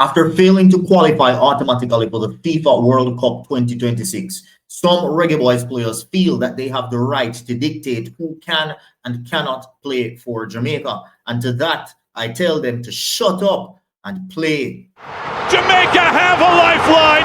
After failing to qualify automatically for the FIFA World Cup 2026, some Reggae Boyz players feel that they have the right to dictate who can and cannot play for Jamaica. And to that, I tell them to shut up and play. Jamaica have a lifeline.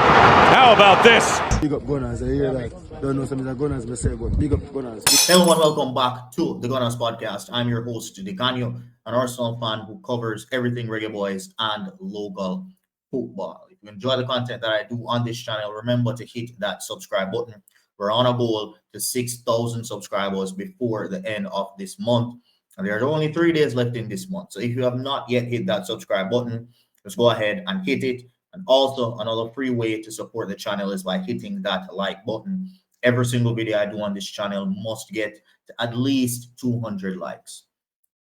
How about this? Big up Gunnaz. I hear that. Don't know something that Gunnaz may say, but big up Gunnaz. Hello and welcome back to the Gunnaz podcast. I'm your host, Dicanio, an Arsenal fan who covers everything Reggae Boyz and local football. If you enjoy the content that I do on this channel, remember to hit that subscribe button. We're on a goal to 6,000 subscribers before the end of this month. And there's only 3 days left in this month. So if you have not yet hit that subscribe button, just go ahead and hit it. And also another free way to support the channel is by hitting that like button. Every single video I do on this channel must get to at least 200 likes.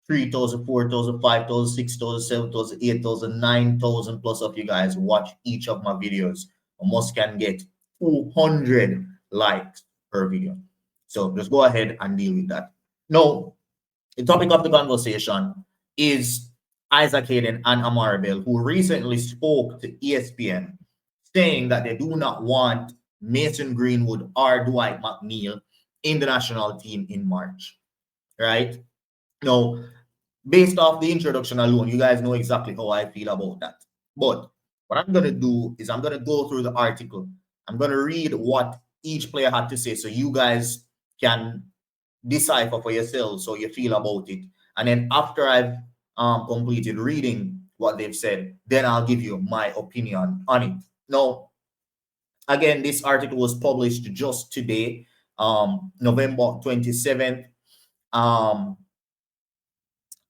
3,000, 4,000, 5,000, 6,000, 7,000, 8,000, 9,000 plus of you guys watch each of my videos. I must can get 200 likes per video. So just go ahead and deal with that. Now, the topic of the conversation is Isaac Hayden and Amari Bell, who recently spoke to ESPN, saying that they do not want Mason Greenwood or Dwight McNeil in the national team in March, right? Now, based off the introduction alone, you guys know exactly how I feel about that. But what I'm going to do is I'm going to go through the article. I'm going to read what each player had to say so you guys can decipher for yourselves how you feel about it. And then after I've completed reading what they've said, then I'll give you my opinion on it. Now, again, this article was published just today, November 27th.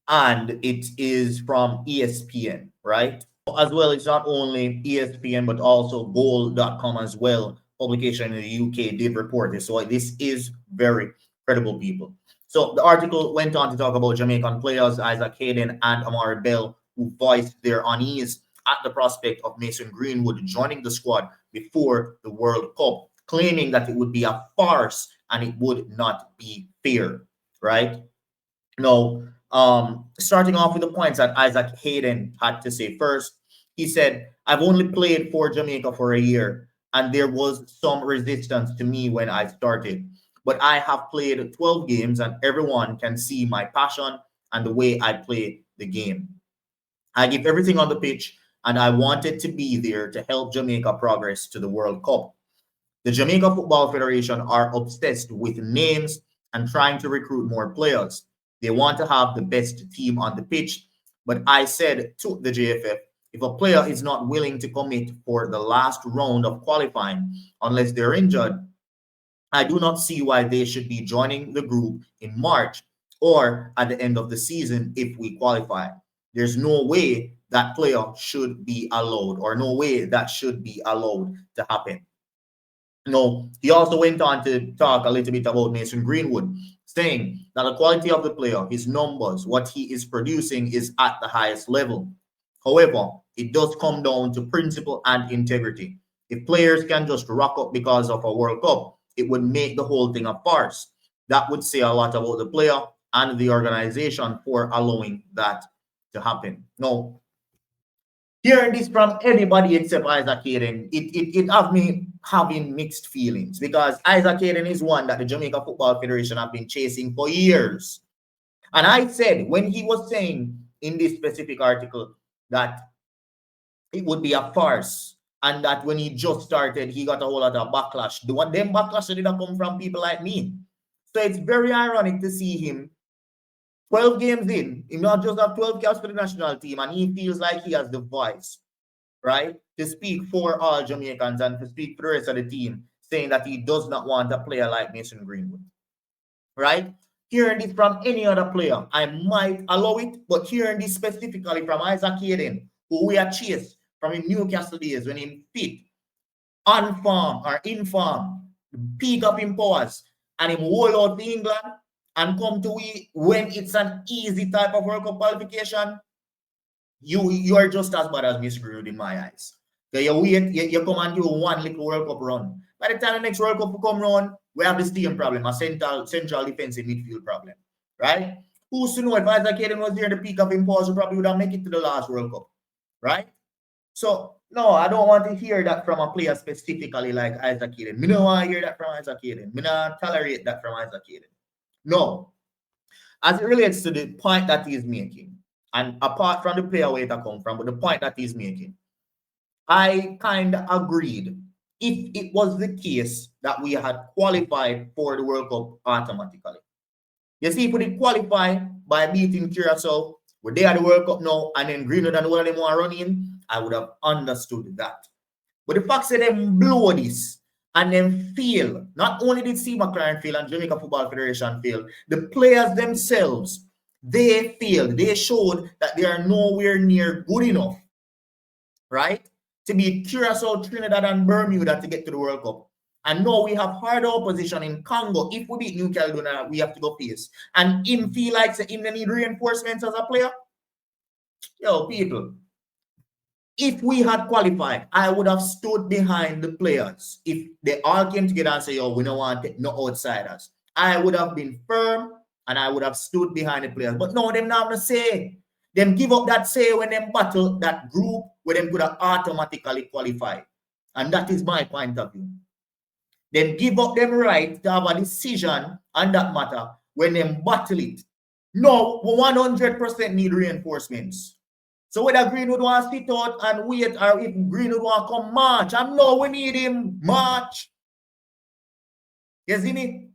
And it is from ESPN, right? As well, it's not only ESPN, but also goal.com as well. Publication in the UK did report this. So this is very credible, people. So the article went on to talk about Jamaican players, Isaac Hayden and Amari Bell, who voiced their unease at the prospect of Mason Greenwood joining the squad before the World Cup, claiming that it would be a farce and it would not be fair, right? Now, starting off with the points that Isaac Hayden had to say first, he said, I've only played for Jamaica for a year, and there was some resistance to me when I started. But I have played 12 games, and everyone can see my passion and the way I play the game. I give everything on the pitch, and I wanted to be there to help Jamaica progress to the World Cup. The Jamaica Football Federation are obsessed with names and trying to recruit more players. They want to have the best team on the pitch. But I said to the JFF, if a player is not willing to commit for the last round of qualifying unless they're injured, I do not see why they should be joining the group in March or at the end of the season if we qualify. There's no way that player should be allowed, or no way that should be allowed to happen. No, he also went on to talk a little bit about Mason Greenwood, saying that the quality of the player, his numbers, what he is producing is at the highest level. However, it does come down to principle and integrity. If players can just rock up because of a World Cup, it would make the whole thing a farce. That would say a lot about the player and the organization for allowing that to happen. Now, hearing this from everybody except Isaac Hayden, it have me having mixed feelings, because Isaac Hayden is one that the Jamaica Football Federation have been chasing for years. And I said, when he was saying in this specific article that it would be a farce, and that when he just started, he got a whole lot of backlash. The one them backlash didn't come from people like me. So it's very ironic to see him 12 games in, he not just have 12 caps for the national team, and he feels like he has the voice, right, to speak for all Jamaicans and to speak for the rest of the team, saying that he does not want a player like Mason Greenwood, right? Hearing this from any other player, I might allow it, but hearing this specifically from Isaac Hayden, who we are chased from in Newcastle days when he fit, on farm or in farm, peak up in powers, and him hold out to England and come to we when it's an easy type of World Cup qualification, you are just as bad as Miss Greenwood in my eyes. So you come and do one little World Cup run. By the time the next World Cup will come around, we have the same problem, a central defensive midfield problem, right? Who's to know if Isaac Hayden was there at the peak of him pause, we probably would have make it to the last World Cup, right? So, no, I don't want to hear that from a player specifically like Isaac Hayden. Me don't want to hear that from Isaac Hayden. Me not tolerate that from Isaac Hayden. No. As it relates to the point that he's making, and apart from the player where it come from, but the point that he's making, I kind of agreed. If it was the case that we had qualified for the World Cup automatically. You see, if we did qualify by beating Curacao, we're there at the World Cup now, and then Greenwood and all of them want to run in, I would have understood that. But the fact that them blow this and then fail, not only did C. McLaren fail and Jamaica Football Federation fail, the players themselves, they failed. They showed that they are nowhere near good enough, right, to beat Curacao, Trinidad, and Bermuda to get to the World Cup. And now we have harder opposition in Congo. If we beat New Caledonia, we have to go face. And him feel like him need reinforcements as a player. Yo, people, if we had qualified, I would have stood behind the players. If they all came together and say, yo, we don't want no outsiders, I would have been firm and I would have stood behind the players. But no, them not to say. Them give up that say when them battle that group where them could have automatically qualified. And that is my point of view. Then give up them right to have a decision on that matter when them battle it. No, we 100% need reinforcements. So whether Greenwood wants to sit out and wait or if Greenwood wants to come march, I know we need him march. You see me?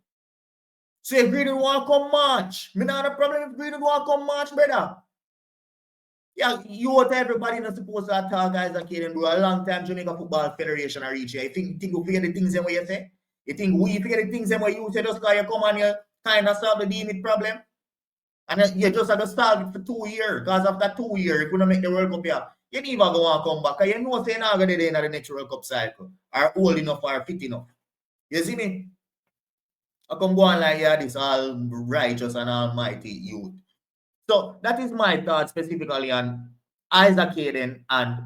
So if Greenwood wants to come march, me not have a problem if Greenwood wants to come march, brother. Yeah, you out everybody not supposed to attack guys like Hayden, bro. A long time Jamaica Football Federation are reaching. You think we forget the things them what you say? You think we forget the things them what you say just because you come and you kind of solve the DMIT problem? And you just have to solve it for 2 years. Because after 2 years, if you don't make the World Cup here, you never go and come back. Because you know say you're not going to the next World Cup cycle. Are old enough or fit enough. You see me? I come go on like, yeah, this all righteous and almighty youth. So that is my thought specifically on Isaac Hayden and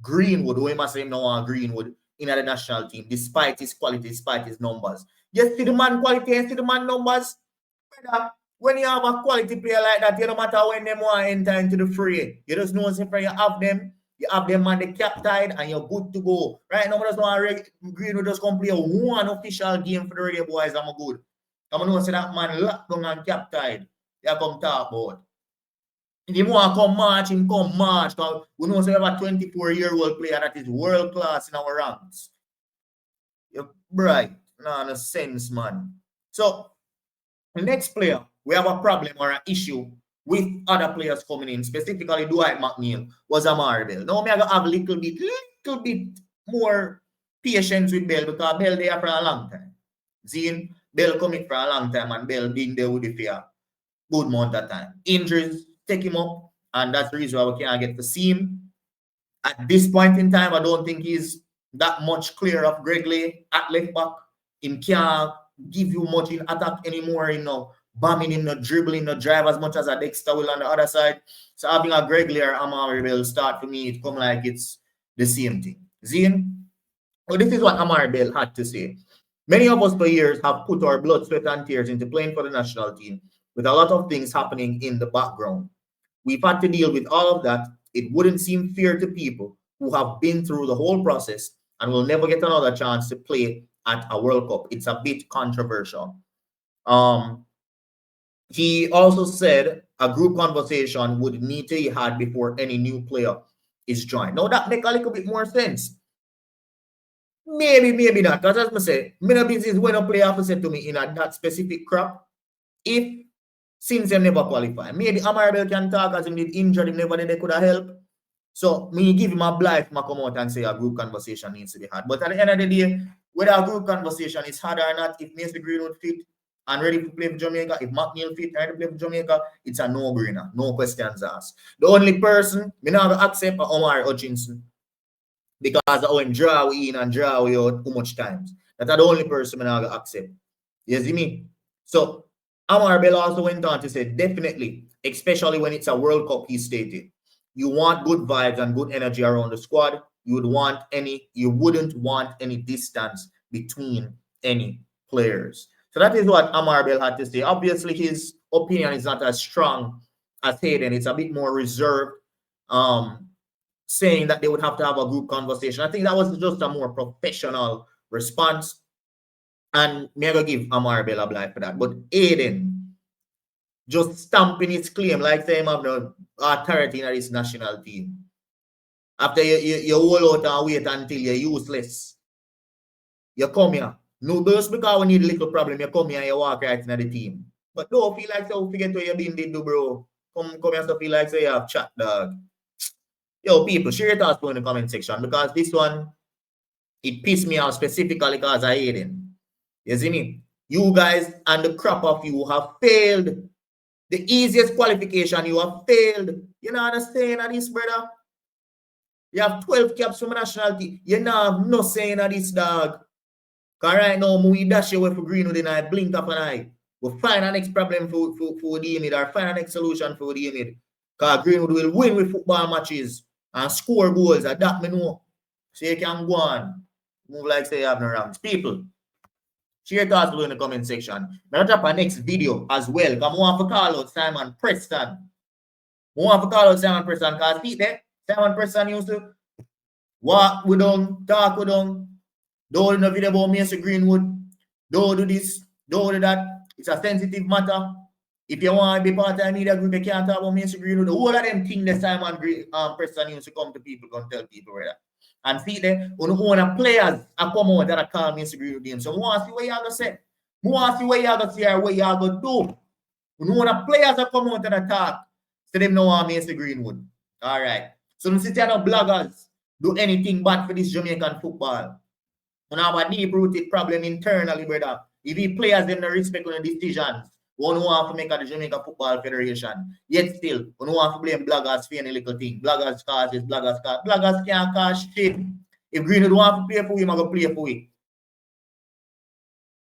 Greenwood, who must say no on Greenwood in the national team, despite his quality, despite his numbers. You see the man quality and see the man numbers. When you have a quality player like that, you don't matter when them want to enter into the fray. You just know if you have them on the cap tide and you're good to go. Right now, I just want Greenwood just come play one official game for the Reggae Boyz. I'm good. I'm going to say that man locked down on cap tide. You come talk about. If you want to come march, him come march. Because we know we have a 24-year-old player that is world class in our ranks. You're bright. No sense, man. So, the next player, we have a problem or an issue with other players coming in, specifically Dwight McNeil, was Amari Bell. Now, I'm going to have a little bit more patience with Bell because Bell there for a long time. Zine, Bell coming for a long time and Bell being there with the fear. Good amount of time. Injuries take him up, and that's the reason why we can't get to see him. At this point in time, I don't think he's that much clear of Greg Lay at left back. He can't give you much in attack anymore, bombing him, dribbling, drive as much as a Dexter will on the other side. So having a Greg Lay or Amari Bell start for me, it come like it's the same thing. Zine? Well, this is what Amari Bell had to say. Many of us for years have put our blood, sweat, and tears into playing for the national team, with a lot of things happening in the background. We've had to deal with all of that. It wouldn't seem fair to people who have been through the whole process and will never get another chance to play at a World Cup. It's a bit controversial. He also said a group conversation would need to be had before any new player is joined. Now that makes a little bit more sense. Maybe not. Because as I say, many business when a player have said to me in that specific crop, if since they never qualify. Maybe Amari Bell can talk as he did injured, him never they could have helped. So me give him a blight, I come out and say a group conversation needs to be had. But at the end of the day, whether a group conversation is hard or not, if Mason Greenwood fit and ready to play for Jamaica, if McNeil fit and ready to play for Jamaica, it's a no-brainer. No questions asked. The only person me not accept is Omar Hutchinson. Because I him draw in and draw out too much times. That's the only person me not accept. You see me? So Amari Bell also went on to say, definitely, especially when it's a World Cup, he stated, you want good vibes and good energy around the squad. You wouldn't want any distance between any players. So that is what Amari Bell had to say. Obviously, his opinion is not as strong as Hayden. It's a bit more reserved. saying that they would have to have a group conversation. I think that was just a more professional response. And me I go give Amari Bell a blind for that. But Hayden just stamping his claim like say him have no authority in this national team. After you hold out and wait until you're useless. You come here. No, just because we need a little problem, you come here and you walk right into the team. But don't feel like so forget what you've been did do, bro. Come here so feel like so you have chat, dog. Yo, people, share your thoughts in the comment section because this one, it pissed me off specifically because I hate it. You see me? You guys and the crop of you have failed. The easiest qualification, you have failed. You know what I'm saying at this, brother? You have 12 caps from a national team. You now have no saying at this, dog. Because right now, we dash away for Greenwood and I blink up an eye. We'll find an next problem for the unit or find an next solution for the unit. Because Greenwood will win with football matches and score goals. That me know. So you can go on. Move like say you have no rounds. People, share your thoughts below in the comment section. I'll drop a next video as well. Because I want to call out Simon Preston. I want to call out Simon Preston because see there, Simon Preston used to walk with them, talk with them. Don't do no video about Mr. Greenwood. Don't do this. Don't do that. It's a sensitive matter. If you want to be part of the media group, you can't talk about Mr. Greenwood. The whole of them things that Simon Preston used to come to people and tell people where that. And see there, when the players are come out that are call Mr. Greenwood name. So I want to see what you're going to say. I want to see what you're going to say or what you're going to do. When the players are come out and talk, so them know what Mr. Greenwood. All right. So don't sit here no bloggers do anything bad for this Jamaican football. And have a deep-rooted problem internally, brother. If the players them not respect on the decisions, one who want to make the Jamaica Football Federation. Yet still, one who want to blame bloggers for any little thing. Bloggers cause this, bloggers cause. Bloggers can't cause shit. If Greenwood want to play for him, I'm going to play for him.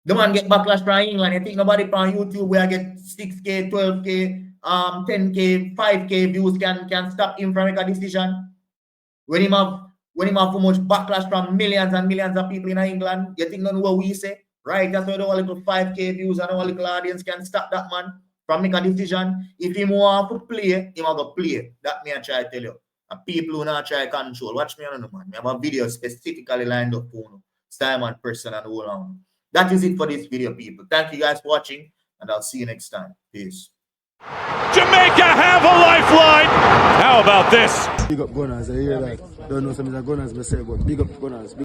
The man get backlash from England. You think nobody from YouTube where I get 6K, 12K, 10K, 5K views can stop him from making a decision? When him have so much backlash from millions and millions of people in England, you think none what we say? Right? That's why our little 5K views and our little audience can stop that man from making a decision. If he want to play, he will play. That me I try to tell you. And people who not try to control. Watch me on the man. I have a video specifically lined up for Simon Preston and all on. That is it for this video, people. Thank you guys for watching, and I'll see you next time. Peace. Jamaica have a lifeline. How about this? Big up Gunnaz. I hear that. Don't know some of the Gunnaz myself, but big up Gunnaz.